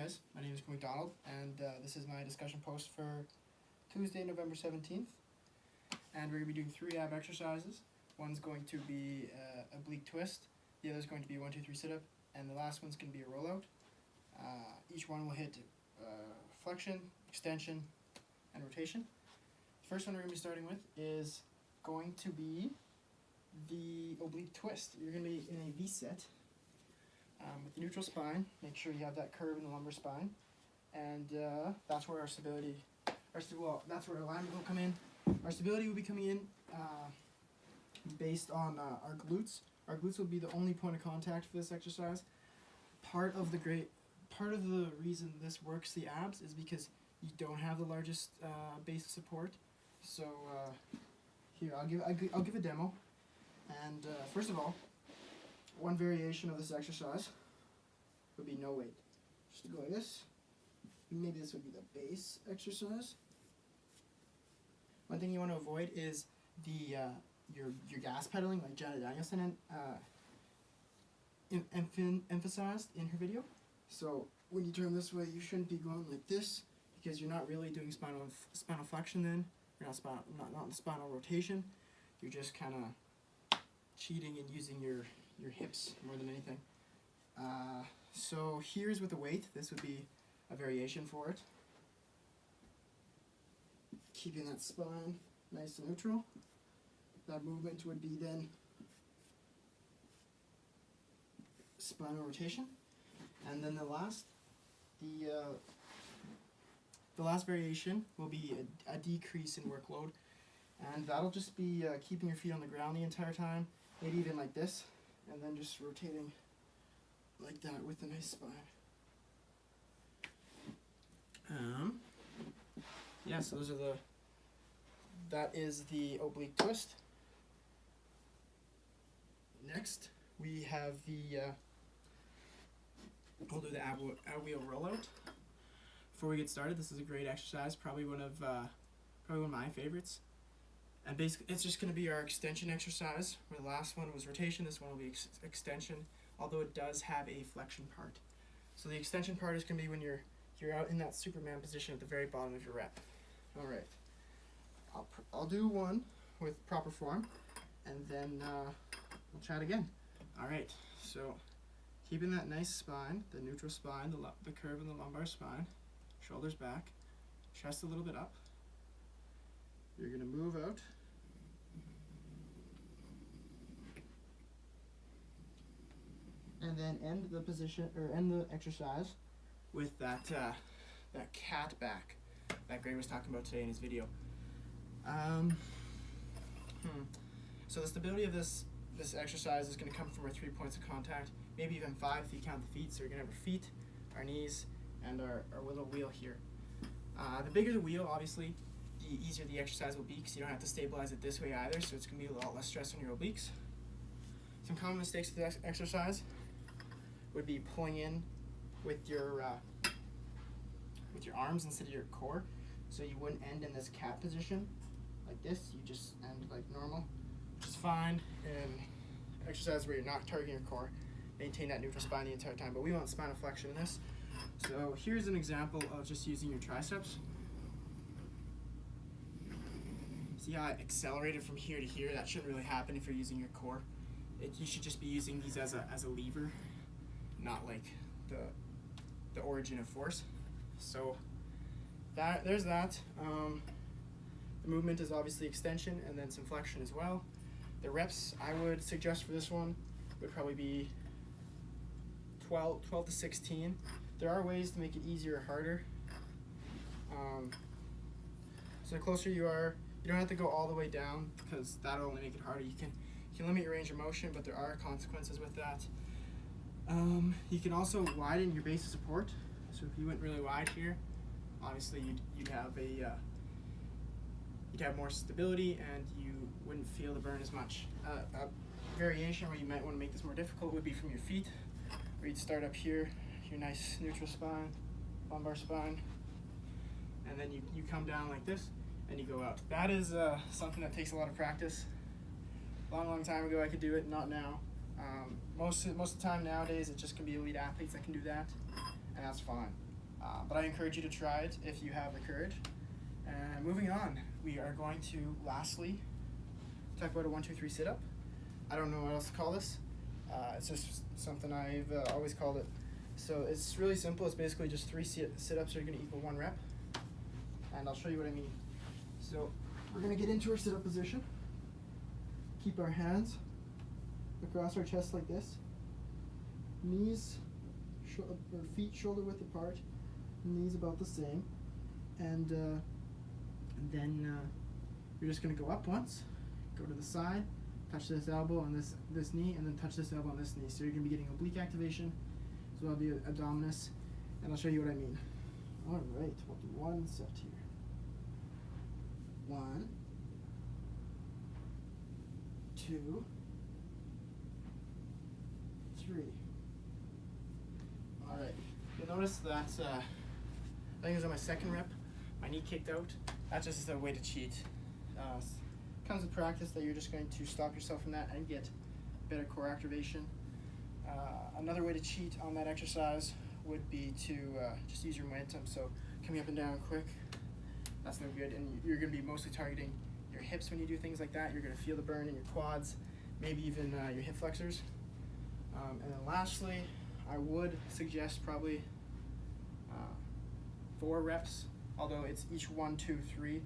guys, my name is McDonald, and this is my discussion post for Tuesday, November 17th. And we're going to be doing 3 ab exercises. One's going to be oblique twist, the other's going to be 1, 2, 3 sit-up, and the last one's going to be a rollout. Each one will hit flexion, extension, and rotation. The first one we're going to be starting with is going to be the oblique twist. You're going to be in a V-set. With the neutral spine, make sure you have that curve in the lumbar spine, and that's where our stability, that's where alignment will come in. Our stability will be coming in based on our glutes. Our glutes will be the only point of contact for this exercise. Part of the reason this works the abs is because you don't have the largest base of support. So here I'll give a demo. And first of all, one variation of this exercise would be no weight. Just to go like this. Maybe this would be the base exercise. One thing you want to avoid is the your gas pedaling, like Janet Danielson emphasized in her video. So when you turn this way, you shouldn't be going like this because you're not really doing spinal flexion. Then you're not in spinal rotation. You're just kind of cheating and using your hips more than anything. So here's with the weight. This would be a variation for it. Keeping that spine nice and neutral. That movement would be then spinal rotation. And then the last variation will be a decrease in workload. And that'll just be keeping your feet on the ground the entire time, maybe even like this, and then just rotating like that with a nice spine. Yeah, so that is the oblique twist. Next, we have we'll do the ab wheel rollout. Before we get started, this is a great exercise, probably one of my favorites. And basically, it's just going to be our extension exercise, where the last one was rotation, this one will be extension, although it does have a flexion part. So the extension part is going to be when you're out in that Superman position at the very bottom of your rep. All right. I'll do one with proper form, and then we'll chat again. All right. So keeping that nice spine, the neutral spine, the curve in the lumbar spine, shoulders back, chest a little bit up. You're going to move out. And then end the exercise with that cat back that Gray was talking about today in his video. So the stability of this exercise is going to come from our 3 points of contact, maybe even 5 if you count the feet. So you're going to have our feet, our knees, and our little wheel here. The bigger the wheel, obviously, the easier the exercise will be because you don't have to stabilize it this way either, so it's going to be a lot less stress on your obliques. Some common mistakes with this exercise would be pulling in with your arms instead of your core, so you wouldn't end in this cat position like this. You just end like normal, which is fine in exercise where you're not targeting your core. Maintain that neutral spine the entire time, but we want spinal flexion in this. So here's an example of just using your triceps. See how I accelerated from here to here? That shouldn't really happen if you're using your core. You should just be using these as a lever, not like the origin of force. So there's that. The movement is obviously extension and then some flexion as well. The reps I would suggest for this one would probably be 12 to 16. There are ways to make it easier or harder. So the closer you are, you don't have to go all the way down because that'll only make it harder. You can limit your range of motion, but there are consequences with that. You can also widen your base of support. So if you went really wide here, obviously you'd have more stability and you wouldn't feel the burn as much. A variation where you might want to make this more difficult would be from your feet, where you'd start up here, your nice neutral spine, lumbar spine, and then you come down like this and you go out. That is something that takes a lot of practice. Long time ago I could do it, not now. Most of the time nowadays it's just gonna be elite athletes that can do that, and that's fine. But I encourage you to try it if you have the courage. And moving on, we are going to lastly talk about a 1, 2, 3 sit-up. I don't know what else to call this. It's just something I've always called it. So it's really simple. It's basically just 3 sit-ups are going to equal 1 rep. And I'll show you what I mean. So we're going to get into our sit-up position. Keep our hands across our chest like this. Knees or feet shoulder width apart. Knees about the same. And then you're just going to go up once, go to the side, touch this elbow on this knee, and then touch this elbow on this knee. So you're going to be getting oblique activation, as well as the abdominis, and I'll show you what I mean. All right, we'll do 1 set here. 1, 2, 3. All right, you'll notice that I think it was on my second rep, my knee kicked out. That's just a way to cheat. Comes with practice that you're just going to stop yourself from that and get better core activation. Another way to cheat on that exercise would be to just use your momentum. So coming up and down quick, that's no good. And you're going to be mostly targeting your hips when you do things like that. You're going to feel the burn in your quads, maybe even your hip flexors. And then lastly, I would suggest probably 4 reps, although it's each 1, 2, 3.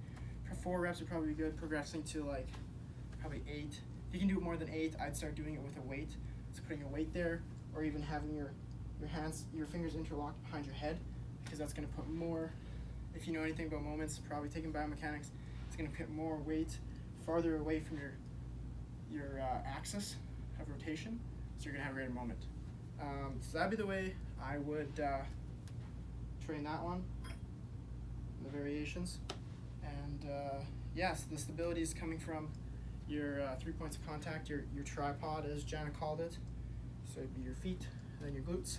4 reps would probably be good, progressing to like probably 8. If you can do it more than 8, I'd start doing it with a weight. So putting a weight there, or even having your fingers interlocked behind your head, because that's going to put more, if you know anything about moments, probably taking biomechanics, it's going to put more weight farther away from your axis of rotation, so you're going to have a greater moment. So that'd be the way I would train that one, the variations. And yes, the stability is coming from your 3 points of contact, your tripod, as Jana called it. So it'd be your feet, and then your glutes.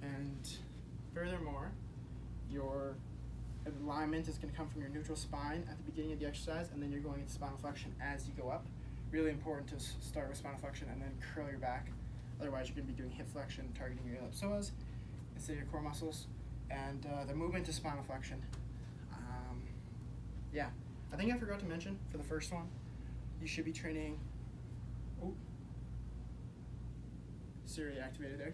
And furthermore, your alignment is going to come from your neutral spine at the beginning of the exercise, and then you're going into spinal flexion as you go up. Really important to start with spinal flexion and then curl your back. Otherwise, you're going to be doing hip flexion, targeting your ellipsoas instead of your core muscles. And the movement to spinal flexion. Yeah, I think I forgot to mention for the first one, you should be training. Oh, Siri activated there.